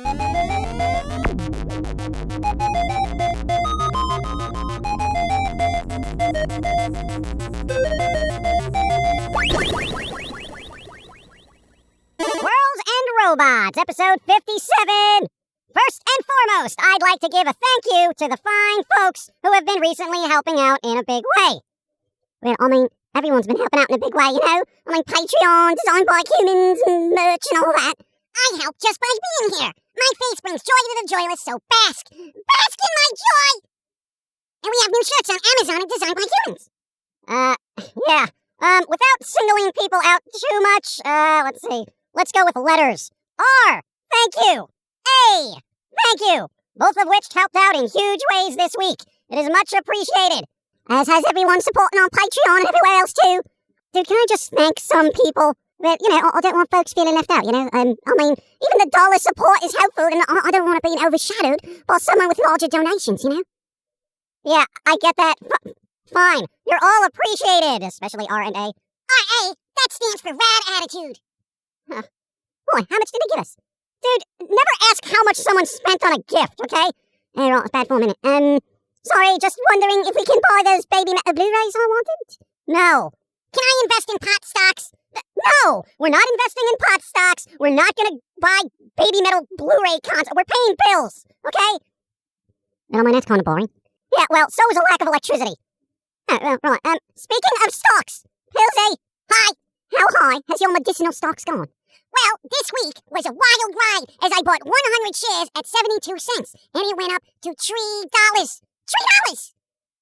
Squirrels and Robots, episode 57. First and foremost, I'd like to give a thank you to the fine folks who have been recently helping out in a big way. Well, I mean, everyone's been helping out in a big way, you know? I mean, Patreon, designed by humans, and merch and all that. I help just by being here. My face brings joy to the joyless, so bask in my joy! And we have new shirts on Amazon and designed by humans. Yeah. Without singling people out too much, let's see. Let's go with letters. R, thank you. A, thank you. Both of which helped out in huge ways this week. It is much appreciated. As has everyone supporting on Patreon and everywhere else too. Dude, can I just thank some people that, you know, I don't want folks feeling left out, you know? I mean, even the dollar support is helpful, and I don't want to be overshadowed by someone with larger donations, you know? Yeah, I get that. Fine. You're all appreciated, especially R and A. R-A, that stands for Rad Attitude. Huh. Boy, how much did they give us? Dude, never ask how much someone spent on a gift, okay? Hey, well, it's bad for a minute. Sorry, just wondering if we can buy those baby Blu-rays I wanted? No. Can I invest in pot stocks? No, we're not investing in pot stocks. We're not gonna buy baby metal Blu-ray cons. We're paying bills, okay? No, I mean, that's kind of boring. Yeah, well, so is a lack of electricity. Right. Speaking of stocks, Pilsy, hi. How high has your medicinal stocks gone? Well, this week was a wild ride as I bought 100 shares at 72 cents, and it went up to $3. $3!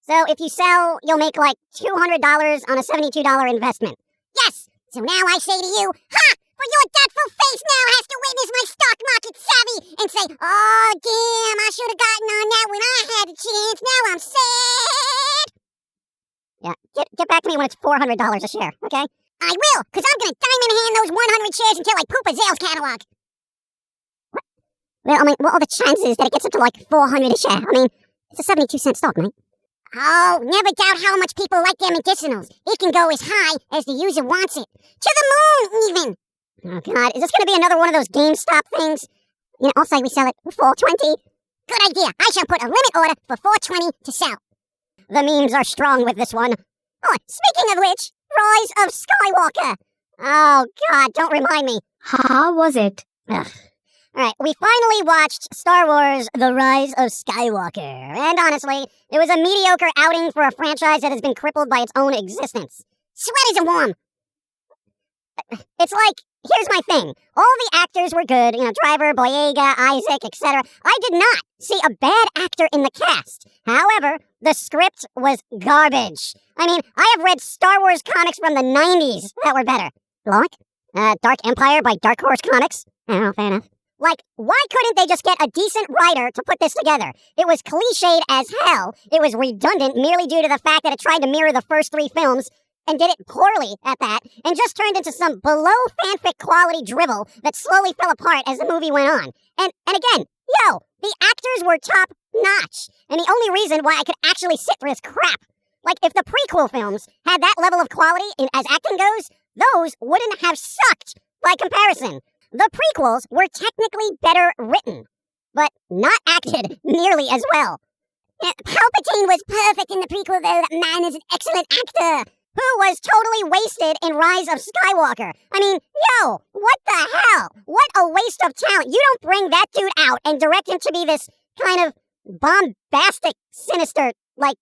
So if you sell, you'll make like $200 on a $72 investment. Yes! So now I say to you, ha! But your thoughtful face now has to witness my stock market savvy and say, oh, damn, I should have gotten on that when I had the chance. Now I'm sad. Yeah, get back to me when it's $400 a share, okay? I will, because I'm going to diamond hand those 100 shares until I poop a Zales catalog. What? Well, I mean, what are the chances that it gets up to like 400 a share? I mean, it's a 72-cent stock, mate. Oh, never doubt how much people like their medicinals. It can go as high as the user wants it. To the moon, even. Oh, God, is this going to be another one of those GameStop things? You know, I'll say we sell it for $4.20. Good idea. I shall put a limit order for $4.20 to sell. The memes are strong with this one. Oh, speaking of which, Rise of Skywalker. Oh, God, don't remind me. How was it? Ugh. All right, we finally watched Star Wars The Rise of Skywalker. And honestly, it was a mediocre outing for a franchise that has been crippled by its own existence. Sweat isn't warm. It's like, here's my thing. All the actors were good, you know, Driver, Boyega, Isaac, etc. I did not see a bad actor in the cast. However, the script was garbage. I mean, I have read Star Wars comics from the 90s that were better. Like, Dark Empire by Dark Horse Comics. Oh, fair enough. Like, why couldn't they just get a decent writer to put this together? It was cliched as hell. It was redundant merely due to the fact that it tried to mirror the first 3 films and did it poorly at that, and just turned into some below fanfic quality dribble that slowly fell apart as the movie went on. And again, the actors were top notch, and the only reason why I could actually sit through this crap. Like, if the prequel films had that level of quality as acting goes, those wouldn't have sucked by comparison. The prequels were technically better written, but not acted nearly as well. Palpatine was perfect in the prequel, though. That man is an excellent actor. Who was totally wasted in Rise of Skywalker. I mean, what the hell? What a waste of talent. You don't bring that dude out and direct him to be this kind of bombastic, sinister, like,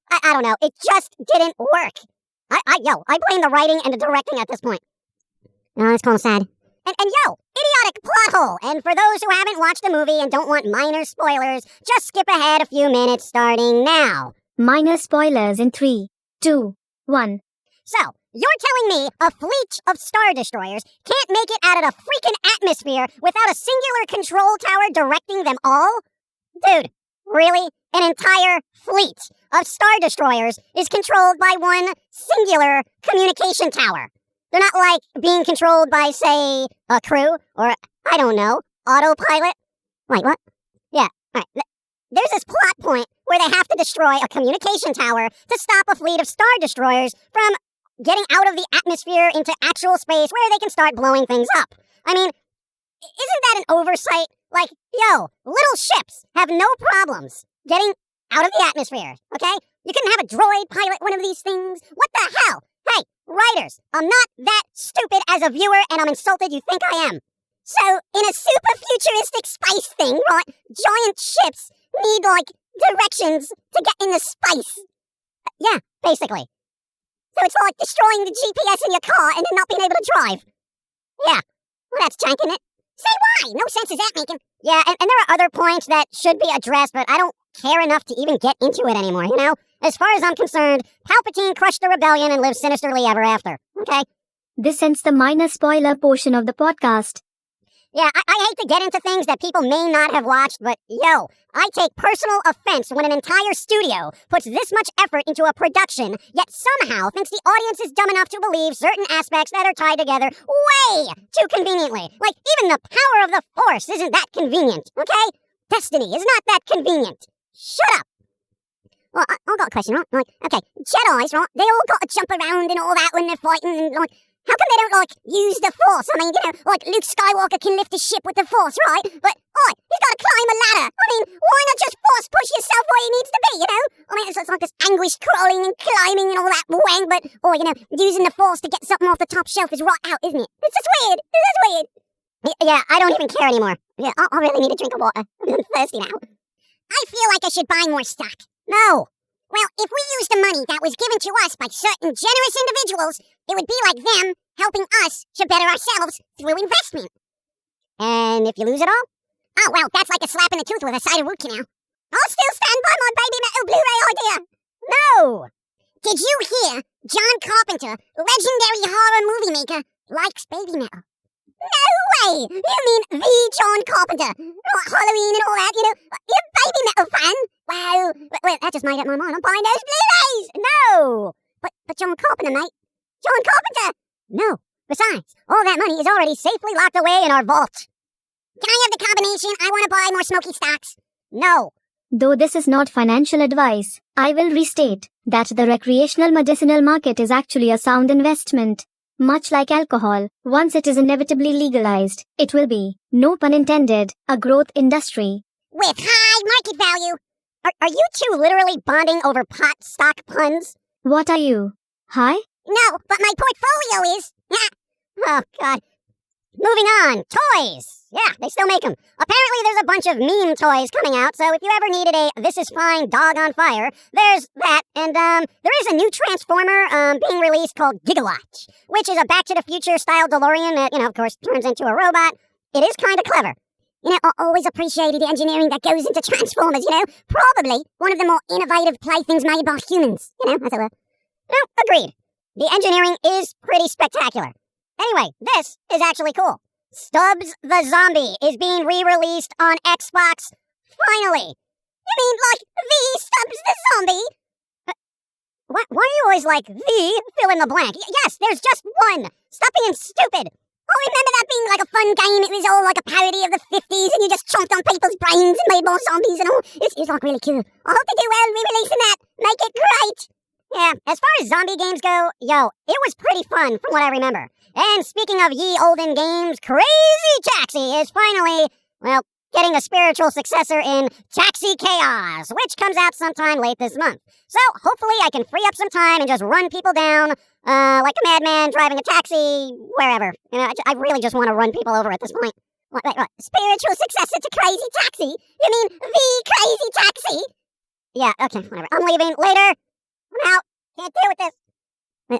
I don't know. It just didn't work. I blame the writing and the directing at this point. Oh, it's kind of sad. And idiotic plot hole. And for those who haven't watched the movie and don't want minor spoilers, just skip ahead a few minutes starting now. Minor spoilers in 3, 2, 1. So, you're telling me a fleet of Star Destroyers can't make it out of the freaking atmosphere without a singular control tower directing them all? Dude, really? An entire fleet of Star Destroyers is controlled by one singular communication tower. They're not like being controlled by, say, a crew or, I don't know, autopilot. Wait, what? Yeah, all right. There's this plot point where they have to destroy a communication tower to stop a fleet of Star Destroyers from getting out of the atmosphere into actual space where they can start blowing things up. I mean, isn't that an oversight? Like, yo, little ships have no problems getting out of the atmosphere, okay? You couldn't have a droid pilot one of these things? What the hell? Hey, writers, I'm not that stupid as a viewer, and I'm insulted you think I am. So, in a super futuristic space thing, right, giant ships need, like, directions to get in the space. Yeah, basically. So it's like destroying the GPS in your car and then not being able to drive. Yeah, well, that's jank, isn't it? Say why? No sense is that making. Yeah, and there are other points that should be addressed, but I don't care enough to even get into it anymore, you know? As far as I'm concerned, Palpatine crushed the rebellion and lived sinisterly ever after, okay? This ends the minor spoiler portion of the podcast. Yeah, I hate to get into things that people may not have watched, but yo, I take personal offense when an entire studio puts this much effort into a production, yet somehow thinks the audience is dumb enough to believe certain aspects that are tied together way too conveniently. Like, even the power of the Force isn't that convenient, okay? Destiny is not that convenient. Shut up! Well, I've got a question, right? Like, okay, Jedis, right? They all got to jump around and all that when they're fighting, and like, how come they don't, like, use the Force? I mean, you know, like, Luke Skywalker can lift a ship with the Force, right? But, he's got to climb a ladder. I mean, why not just Force push yourself where you needs to be, you know? I mean, it's like this anguish crawling and climbing and all that wang, but, you know, using the Force to get something off the top shelf is right out, isn't it? It's just weird. It's just weird. Yeah, I don't even care anymore. Yeah, I really need a drink of water. I'm thirsty now. I feel like I should buy more stock. No. Well, if we used the money that was given to us by certain generous individuals, it would be like them helping us to better ourselves through investment. And if you lose it all? Oh, well, that's like a slap in the tooth with a side of root canal. I'll still stand by my Baby Metal Blu-ray idea. No! Did you hear John Carpenter, legendary horror movie maker, likes Baby Metal? No way! You mean the John Carpenter? Halloween and all that, you know? You're a Baby Metal fan? Wow. Wait, that just made up my mind. I'm buying those Blu-rays! No! But John Carpenter, mate. John Carpenter! No. Besides, all that money is already safely locked away in our vault. Can I have the combination? I want to buy more smoky stocks. No. Though this is not financial advice, I will restate that the recreational medicinal market is actually a sound investment. Much like alcohol, once it is inevitably legalized, it will be, no pun intended, a growth industry. With high market value. Are you two literally bonding over pot stock puns? What are you? Hi? No, but my portfolio is. Oh, God. Moving on. Toys. Yeah, they still make them. Apparently there's a bunch of meme toys coming out, so if you ever needed a This Is Fine dog on fire, there's that. And there is a new Transformer being released called Gigawatch, which is a Back to the Future style DeLorean that, of course, turns into a robot. It is kind of clever. You know, I always appreciated the engineering that goes into Transformers, Probably one of the more innovative playthings made by humans, as it were. No, agreed. The engineering is pretty spectacular. Anyway, this is actually cool. Stubbs the Zombie is being re-released on Xbox. Finally! You mean, like, the Stubbs the Zombie? Why are you always like, the fill in the blank? Yes, there's just one. Stop being stupid. Oh, remember that being like a fun game? It was all like a parody of the 50s and you just chomped on people's brains and made more zombies and all. It's like really cool. I hope they do well re-releasing that. Make it great. Yeah, as far as zombie games go, it was pretty fun from what I remember. And speaking of ye olden games, Crazy Taxi is finally, getting a spiritual successor in Taxi Chaos, which comes out sometime late this month. So hopefully I can free up some time and just run people down like a madman driving a taxi wherever. I really just want to run people over at this point. What? Spiritual successor to Crazy Taxi? You mean the Crazy Taxi? Yeah, okay, whatever. I'm leaving. Later. I'm out. Can't deal with this.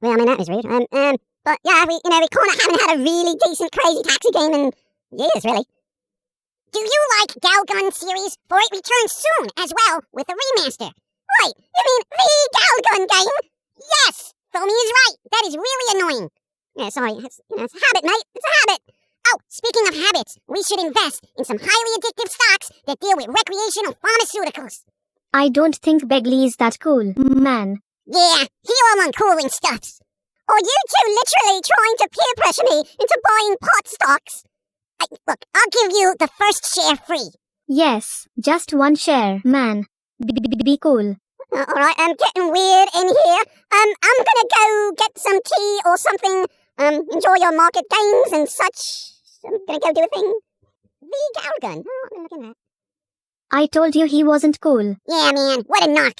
That was rude. But yeah, we kind of haven't had a really decent Crazy Taxi game in years, really. Do you like Galgun series? For it returns soon as well with a remaster. Wait, you mean the Galgun game? Yes, Foamy is right. That is really annoying. Yeah, sorry, it's a habit, mate. It's a habit. Oh, speaking of habits, we should invest in some highly addictive stocks that deal with recreational pharmaceuticals. I don't think Begley is that cool, man. Yeah, he all uncooling stuffs. Or you two literally trying to peer pressure me into buying pot stocks. Look, I'll give you the first share free. Yes, just one share, man. Be cool. Alright, I'm getting weird in here. I'm gonna go get some tea or something. Enjoy your market games and such. I'm gonna go do a thing. The sound gun. Oh, I'm looking at that. I told you he wasn't cool. Yeah, man, what a narc.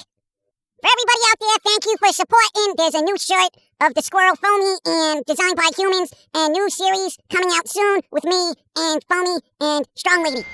For everybody out there, thank you for supporting. There's a new shirt of the Squirrel Foamy and designed by humans, and new series coming out soon with me and Foamy and Strong Lady.